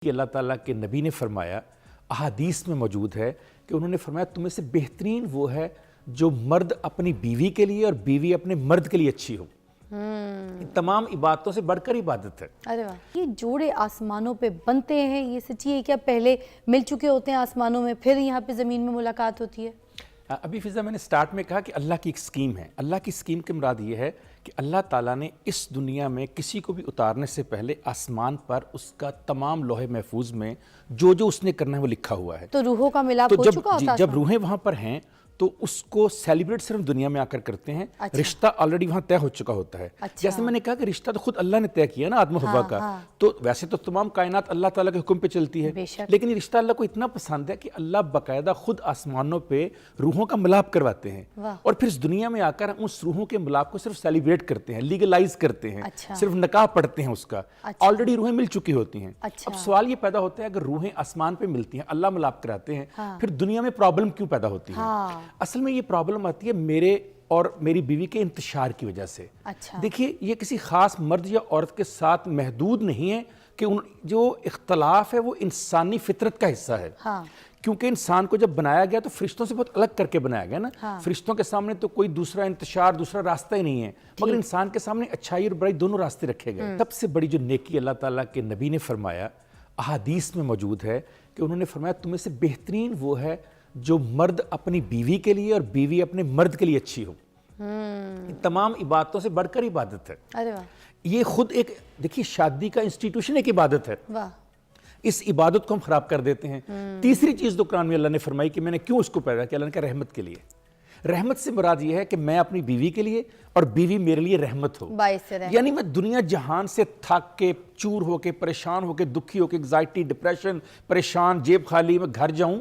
کہ اللہ تعالیٰ کے نبی نے فرمایا، احادیث میں موجود ہے کہ انہوں نے فرمایا تم میں سے بہترین وہ ہے جو مرد اپنی بیوی کے لیے اور بیوی اپنے مرد کے لیے اچھی ہو۔ تمام عبادتوں سے بڑھ کر عبادت ہے۔ ارے واہ، یہ جوڑے آسمانوں پہ بنتے ہیں، یہ سچی ہے کیا؟ پہلے مل چکے ہوتے ہیں آسمانوں میں، پھر یہاں پہ زمین میں ملاقات ہوتی ہے؟ ابھی فضا میں نے سٹارٹ میں کہا کہ اللہ کی ایک سکیم ہے۔ اللہ کی سکیم کی مراد یہ ہے کہ اللہ تعالیٰ نے اس دنیا میں کسی کو بھی اتارنے سے پہلے آسمان پر اس کا تمام لوح محفوظ میں جو جو اس نے کرنا ہے وہ لکھا ہوا ہے۔ تو روحوں کا ملاپ ہو چکا ہوتا ہے؟ جب روحیں وہاں پر ہیں تو اس کو سیلیبریٹ صرف دنیا میں آ کر کرتے ہیں۔ رشتہ آلریڈی وہاں طے ہو چکا ہوتا ہے۔ جیسے میں نے کہا کہ رشتہ تو خود اللہ نے طے کیا نا آدم و حوا کا، تو ویسے تو تمام کائنات اللہ تعالیٰ کے حکم پہ چلتی ہے، لیکن یہ رشتہ اللہ کو اتنا پسند ہے کہ اللہ باقاعدہ خود آسمانوں پہ روحوں کا ملاپ کرواتے ہیں، اور پھر اس دنیا میں آ کر ہم اس روحوں کے ملاپ کو صرف سیلیبریٹ کرتے ہیں، لیگلائز کرتے ہیں، صرف نکاح پڑھتے ہیں اس کا۔ آلریڈی روحیں مل چکی ہوتی ہیں۔ اب سوال یہ پیدا ہوتا ہے اگر روحیں آسمان پہ ملتی ہیں، اللہ ملاپ کراتے ہیں، پھر دنیا میں پرابلم کیوں پیدا ہوتی ہے؟ اصل میں یہ پرابلم آتی ہے میرے اور میری بیوی کے انتشار کی وجہ سے۔ دیکھیے یہ کسی خاص مرد یا عورت کے ساتھ محدود نہیں ہے کہ جو اختلاف ہے وہ انسانی فطرت کا حصہ ہے، کیونکہ انسان کو جب بنایا گیا تو فرشتوں سے بہت الگ کر کے بنایا گیا نا۔ فرشتوں کے سامنے تو کوئی دوسرا انتشار، دوسرا راستہ ہی نہیں ہے، مگر انسان کے سامنے اچھائی اور برائی دونوں راستے رکھے گئے۔ سب سے بڑی جو نیکی اللہ تعالیٰ کے نبی نے فرمایا، احادیث میں موجود ہے کہ انہوں نے فرمایا تم میں سے بہترین وہ ہے جو مرد اپنی بیوی کے لیے اور بیوی اپنے مرد کے لیے اچھی ہو۔ تمام عبادتوں سے بڑھ کر عبادت ہے۔ ارے واہ، یہ خود ایک دیکھیے شادی کا انسٹیٹیوشن ایک عبادت ہے۔ اس عبادت کو ہم خراب کر دیتے ہیں۔ تیسری چیز تو قرآن میں اللہ نے فرمائی کہ میں نے کیوں اس کو پیدا کیا، اللہ نے کہا رحمت کے لیے۔ رحمت سے مراد یہ ہے کہ میں اپنی بیوی کے لیے اور بیوی میرے لیے رحمت ہو، یعنی میں دنیا جہان سے تھک کے چور ہو کے پریشان ہو کے دکھی ہو کے انگزائٹی ڈپریشن پریشان جیب خالی میں گھر جاؤں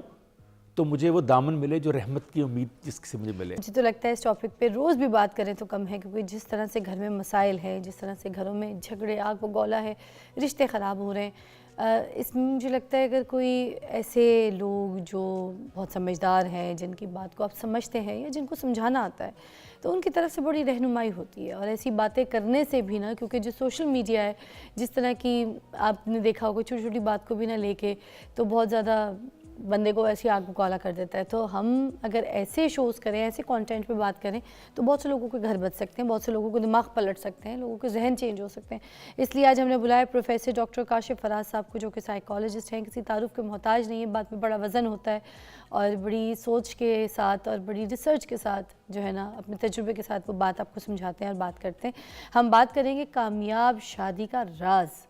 تو مجھے وہ دامن ملے جو رحمت کی امید جس سے مجھے ملے۔ مجھے تو لگتا ہے اس ٹاپک پہ روز بھی بات کریں تو کم ہے، کیونکہ جس طرح سے گھر میں مسائل ہے، جس طرح سے گھروں میں جھگڑے آگ و گولا ہے، رشتے خراب ہو رہے ہیں، اس میں مجھے لگتا ہے اگر کوئی ایسے لوگ جو بہت سمجھدار ہیں، جن کی بات کو آپ سمجھتے ہیں یا جن کو سمجھانا آتا ہے، تو ان کی طرف سے بڑی رہنمائی ہوتی ہے۔ اور ایسی باتیں کرنے سے بھی نا، کیونکہ جو سوشل میڈیا ہے جس طرح کی آپ نے دیکھا ہوگا چھوٹی چھوٹی بات کو بھی نہ لے کے تو بہت زیادہ بندے کو ایسی آگ بکالا کر دیتا ہے، تو ہم اگر ایسے شوز کریں، ایسے کانٹینٹ پہ بات کریں تو بہت سے لوگوں کے گھر بچ سکتے ہیں، بہت سے لوگوں کو دماغ پلٹ سکتے ہیں، لوگوں کے ذہن چینج ہو سکتے ہیں۔ اس لیے آج ہم نے بلایا پروفیسر ڈاکٹر کاشف فراز صاحب کو، جو کہ سائیکالوجسٹ ہیں، کسی تعارف کے محتاج نہیں ہے، بات میں بڑا وزن ہوتا ہے اور بڑی سوچ کے ساتھ اور بڑی ریسرچ کے ساتھ جو ہے نا اپنے تجربے کے ساتھ وہ بات آپ کو سمجھاتے ہیں اور بات کرتے ہیں۔ ہم بات کریں گے کامیاب شادی کا راز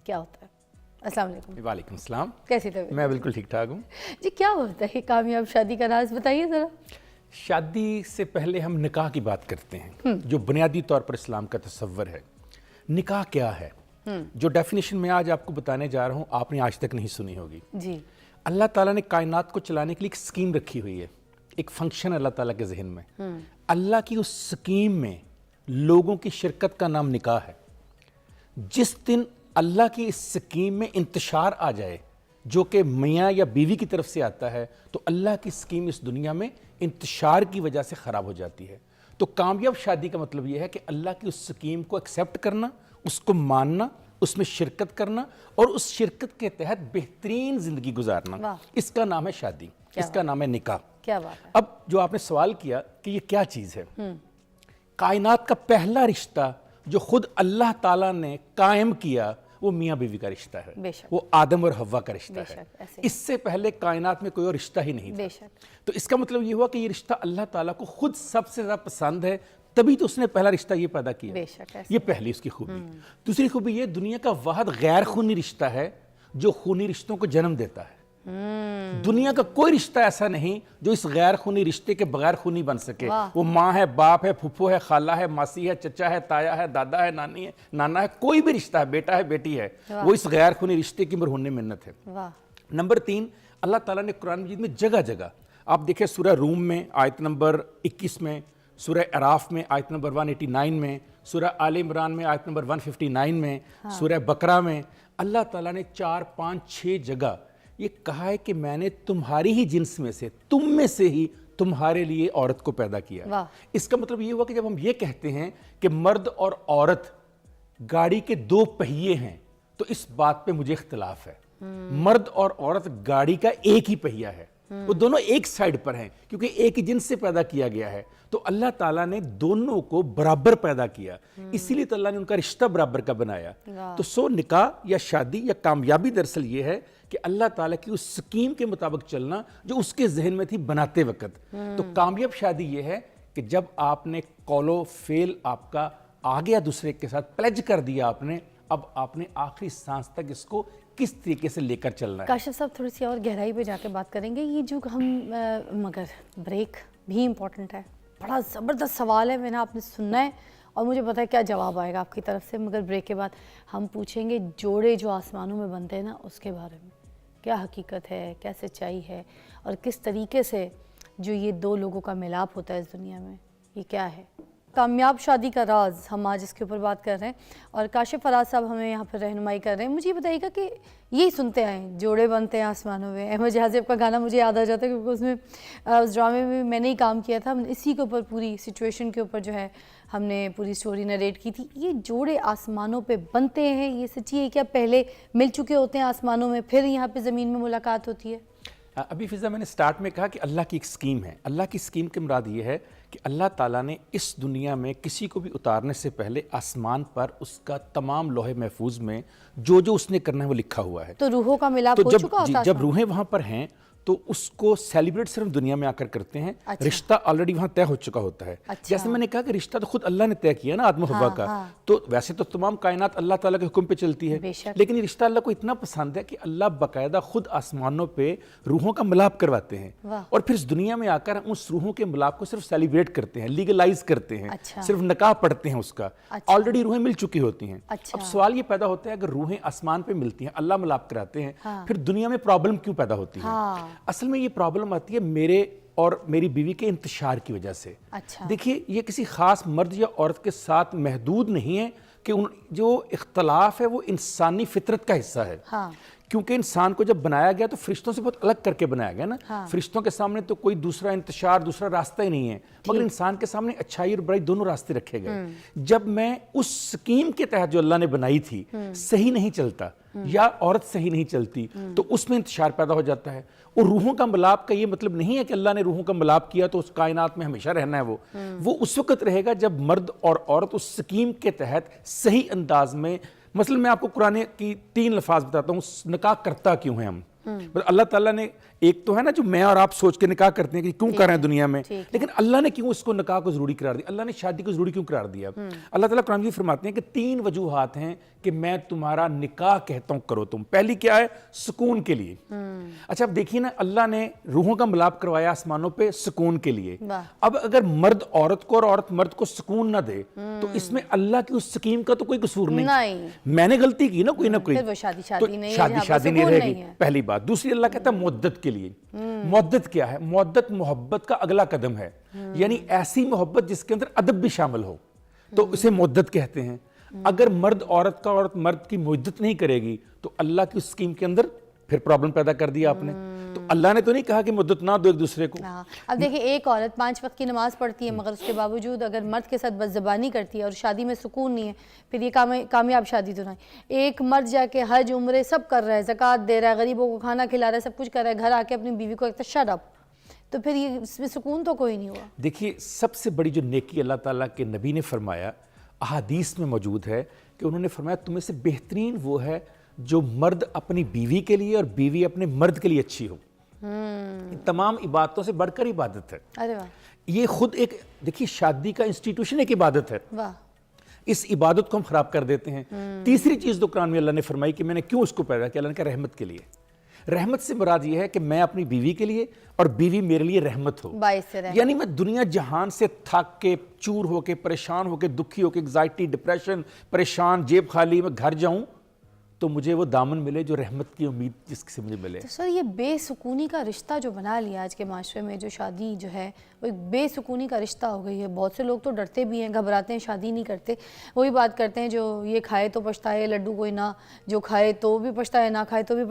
کیا ہوتا ہے۔ السلام علیکم۔ وعلیکم السلام۔ کیسی طبیعت؟ میں بالکل ٹھیک ٹھاک ہوں جی۔ کیا ہوتا ہے کامیاب شادی کا راز، بتائیے ذرا۔ شادی سے پہلے ہم نکاح کی بات کرتے ہیں، جو بنیادی طور پر اسلام کا تصور ہے۔ نکاح کیا ہے؟ جو ڈیفینیشن میں آج آپ کو بتانے جا رہا ہوں آپ نے آج تک نہیں سنی ہوگی۔ جی۔ اللہ تعالیٰ نے کائنات کو چلانے کے لیے ایک سکیم رکھی ہوئی ہے، ایک فنکشن اللہ تعالیٰ کے ذہن میں۔ اللہ کی اس سکیم میں لوگوں کی شرکت کا نام نکاح ہے۔ جس دن اللہ کی اس سکیم میں انتشار آ جائے جو کہ میاں یا بیوی کی طرف سے آتا ہے تو اللہ کی سکیم اس دنیا میں انتشار کی وجہ سے خراب ہو جاتی ہے۔ تو کامیاب شادی کا مطلب یہ ہے کہ اللہ کی اس سکیم کو ایکسیپٹ کرنا، اس کو ماننا، اس میں شرکت کرنا اور اس شرکت کے تحت بہترین زندگی گزارنا۔ اس کا نام ہے شادی، اس کا نام ہے نکاح۔ کیا بات ہے۔ اب جو آپ نے سوال کیا کہ یہ کیا چیز ہے، کائنات کا پہلا رشتہ جو خود اللہ تعالیٰ نے قائم کیا وہ میاں بیوی کا رشتہ ہے، وہ آدم اور حوا کا رشتہ ہے۔ اس سے پہلے کائنات میں کوئی اور رشتہ ہی نہیں تھا۔ تو اس کا مطلب یہ ہوا کہ یہ رشتہ اللہ تعالیٰ کو خود سب سے زیادہ پسند ہے، تبھی تو اس نے پہلا رشتہ یہ پیدا کیا۔ یہ پہلی اس کی خوبی۔ دوسری خوبی یہ دنیا کا واحد غیر خونی رشتہ ہے جو خونی رشتوں کو جنم دیتا ہے۔ دنیا کا کوئی رشتہ ایسا نہیں جو اس غیر خونی رشتے کے بغیر خونی بن سکے۔ وہ ماں ہے، باپ ہے، پھپھو ہے، خالہ ہے، ماسی ہے، چچا ہے، تایا ہے، دادا ہے، نانی ہے، نانا ہے، کوئی بھی رشتہ ہے، بیٹا ہے، بیٹی ہے، وہ اس غیر خونی رشتے کی مرہون منت ہے۔ نمبر 3، اللہ تعالیٰ نے قرآن مجید میں جگہ جگہ آپ دیکھیں سورہ روم میں آیت نمبر 21 میں، سورہ اعراف میں آیت نمبر 189 میں، سورہ آل عمران میں آیت نمبر 159 میں، سورہ بقرہ میں اللہ تعالیٰ نے 4 5 6 جگہ یہ کہا ہے کہ میں نے تمہاری ہی جنس میں سے، تم میں سے ہی تمہارے لیے عورت کو پیدا کیا۔ اس کا مطلب یہ ہوا کہ جب ہم یہ کہتے ہیں کہ مرد اور عورت گاڑی کے 2 پہیے ہیں تو اس بات پہ مجھے اختلاف ہے۔ مرد اور عورت گاڑی کا ایک ہی پہیا ہے, وہ دونوں ایک سائیڈ پر ہیں کیونکہ ایک ہی جنس سے پیدا کیا گیا ہے. تو اللہ تعالیٰ نے دونوں کو برابر پیدا کیا, اسی لیے تو اللہ نے ان کا رشتہ برابر کا بنایا. تو نکاح یا شادی یا کامیابی دراصل یہ ہے کہ اللہ تعالیٰ کی اس سکیم کے مطابق چلنا جو اس کے ذہن میں تھی بناتے وقت. تو کامیاب شادی یہ ہے کہ جب آپ نے قول و فعل آپ کا آ گیا دوسرے کے ساتھ, پلیج کر دیا آپ نے, اب آپ نے آخری سانس تک اس کو کس طریقے سے لے کر چلنا ہے. کاشف صاحب تھوڑی سی اور گہرائی پہ جا کے بات کریں گے, یہ جو ہم مگر بریک بھی امپورٹنٹ ہے, بڑا زبردست سوال ہے, میں نے آپ نے سننا ہے اور مجھے پتا ہے کیا جواب آئے گا آپ کی طرف سے, مگر بریک کے بعد ہم پوچھیں گے جوڑے جو آسمانوں میں بنتے ہیں نا اس کے بارے میں, کیا حقیقت ہے, کیا سچائی ہے, اور کس طریقے سے جو یہ دو لوگوں کا ملاپ ہوتا ہے اس دنیا میں, یہ کیا ہے کامیاب شادی کا راز, ہم آج اس کے اوپر بات کر رہے ہیں. اور کاشف فراز صاحب ہمیں یہاں پر رہنمائی کر رہے ہیں. مجھے یہ بتائیے گا کہ یہی سنتے آئے جوڑے بنتے ہیں آسمانوں میں, احمد جہازیب کا گانا مجھے یاد آ جاتا ہے کیونکہ اس میں اس ڈرامے میں نے ہی کام کیا تھا, اسی کے اوپر پوری سچویشن کے اوپر جو ہے ہم نے پوری سٹوری نریٹ کی تھی. یہ جوڑے آسمانوں پہ بنتے ہیں, یہ سچی ہے کیا پہلے مل چکے ہوتے ہیں آسمانوں میں پھر یہاں پہ زمین میں ملاقات ہوتی ہے؟ ابھی فضا میں نے سٹارٹ میں کہا کہ اللہ کی ایک سکیم ہے. اللہ کی سکیم کی مراد یہ ہے کہ اللہ تعالیٰ نے اس دنیا میں کسی کو بھی اتارنے سے پہلے آسمان پر اس کا تمام لوح محفوظ میں جو اس نے کرنا ہے وہ لکھا ہوا ہے. تو روحوں کا ملاپ ہو چکا ہوتا ہے جب روحیں وہاں پر ہیں تو اس کو سیلیبریٹ صرف دنیا میں آ کر کرتے ہیں. رشتہ آلریڈی وہاں طے ہو چکا ہوتا ہے. جیسے میں نے کہا کہ رشتہ تو خود اللہ نے طے کیا نا آدم و حوا کا, تو ویسے تو تمام کائنات اللہ تعالیٰ کے حکم پہ چلتی ہے, لیکن یہ رشتہ اللہ کو اتنا پسند ہے کہ اللہ باقاعدہ خود آسمانوں پہ روحوں کا ملاپ کرواتے ہیں, اور پھر اس دنیا میں آ کر ہم اس روحوں کے ملاپ کو صرف سیلیبریٹ کرتے ہیں, لیگلائز کرتے ہیں, صرف نکاح پڑھتے ہیں اس کا. آلریڈی روحیں مل چکی ہوتی ہیں. اب سوال یہ پیدا ہوتا ہے اگر روحیں آسمان پہ ملتی ہیں, اللہ ملاپ کراتے ہیں, پھر دنیا میں پرابلم کیوں پیدا ہوتی ہے؟ اصل میں یہ پرابلم آتی ہے میرے اور میری بیوی کے انتشار کی وجہ سے. دیکھیے یہ کسی خاص مرد یا عورت کے ساتھ محدود نہیں ہے کہ جو اختلاف ہے وہ انسانی فطرت کا حصہ ہے. کیونکہ انسان کو جب بنایا گیا تو فرشتوں سے بہت الگ کر کے بنایا گیا نا. فرشتوں کے سامنے تو کوئی دوسرا انتشار, دوسرا راستہ ہی نہیں ہے, مگر انسان کے سامنے اچھائی اور برائی دونوں راستے رکھے گئے. جب میں اس سکیم کے تحت جو اللہ نے بنائی تھی صحیح نہیں چلتا یا عورت صحیح نہیں چلتی تو اس میں انتشار پیدا ہو جاتا ہے. اور روحوں کا ملاپ کا یہ مطلب نہیں ہے کہ اللہ نے روحوں کا ملاپ کیا تو اس کائنات میں ہمیشہ رہنا ہے. وہ اس وقت رہے گا جب مرد اور عورت اس سکیم کے تحت صحیح انداز میں, مثلا میں آپ کو قرآن کی 3 لفاظ بتاتا ہوں نکاح کرتا کیوں ہیں ہم. اللہ تعالیٰ نے ایک تو ہے نا جو میں اور آپ سوچ کے نکاح کرتے ہیں کہ کیوں کر رہے ہیں دنیا میں, لیکن اللہ نے کیوں اس کو نکاح کو ضروری قرار دیا, اللہ نے شادی کو ضروری کیوں قرار دیا. اللہ تعالیٰ قرآن میں فرماتے ہیں کہ 3 وجوہات ہیں کہ میں تمہارا نکاح کہتا ہوں کرو تم. پہلی کیا ہے؟ سکون کے لیے. اچھا اب دیکھیے نا, اللہ نے روحوں کا ملاپ کروایا آسمانوں پہ سکون کے لیے. اب اگر مرد عورت کو اور عورت مرد کو سکون نہ دے تو اس میں اللہ کی اس سکیم کا تو کوئی قصور نہیں. میں نے غلطی کی نا کوئی نہ کوئی, شادی نہیں رہے گی, پہلی بات. دوسری اللہ کہتا ہے مودت کے لیے. مودت کیا ہے؟ مودت محبت کا اگلا قدم ہے, یعنی ایسی محبت جس کے اندر ادب بھی شامل ہو, تو اسے مودت کہتے ہیں. اگر مرد عورت کا, عورت مرد کی مودت نہیں کرے گی تو اللہ کی اس سکیم کے اندر پھر پرابلم پیدا کر دیا آپ نے. تو اللہ نے تو نہیں کہا کہ مدت نہ دو ایک دوسرے کو. اب دیکھیں ایک عورت 5 وقت کی نماز پڑھتی ہے مگر اس کے باوجود اگر مرد کے ساتھ بدزبانی کرتی ہے اور شادی میں سکون نہیں ہے, پھر یہ کامیاب شادی تو نہیں. ایک مرد جا کے حج عمرے سب کر رہا ہے, زکوٰۃ دے رہا ہے, غریبوں کو کھانا کھلا رہا ہے, سب کچھ کر رہا ہے, گھر آ کے اپنی بیوی کو ایک شٹ اپ, تو پھر یہ اس میں سکون تو کوئی نہیں ہوا. دیکھیے سب سے بڑی جو نیکی اللہ تعالیٰ کے نبی نے فرمایا, احادیث میں موجود ہے کہ انہوں نے فرمایا تمہیں سے بہترین وہ ہے جو مرد اپنی بیوی کے لیے اور بیوی اپنے مرد کے لیے اچھی ہو. تمام عبادتوں سے بڑھ کر عبادت ہے. یہ خود ایک دیکھیے شادی کا انسٹیٹیوشن ایک عبادت ہے. اس عبادت کو ہم خراب کر دیتے ہیں. تیسری چیز تو قرآن میں اللہ نے فرمائی کہ میں نے کیوں اس کو پیدا کیا, اللہ نے کہا رحمت کے لیے. رحمت سے مراد یہ ہے کہ میں اپنی بیوی کے لیے اور بیوی میرے لیے رحمت ہو. یعنی میں دنیا جہان سے تھک کے, چور ہو کے, پریشان ہو کے, دکھی ہو کے, انگزائٹی, ڈپریشن, پریشان, جیب خالی, میں گھر جاؤں تو مجھے وہ دامن ملے جو رحمت کی امید جس سے مجھے ملے. تو سر یہ بے سکونی کا رشتہ جو بنا لیا آج کے معاشرے میں, جو شادی جو ہے وہ ایک بے سکونی کا رشتہ ہو گئی ہے. بہت سے لوگ تو ڈرتے بھی ہیں, گھبراتے ہیں, شادی نہیں کرتے. وہی بات کرتے ہیں جو یہ کھائے تو پچھتائے لڈو کوئی نہ, جو کھائے تو بھی پچھتائے, نہ کھائے تو بھی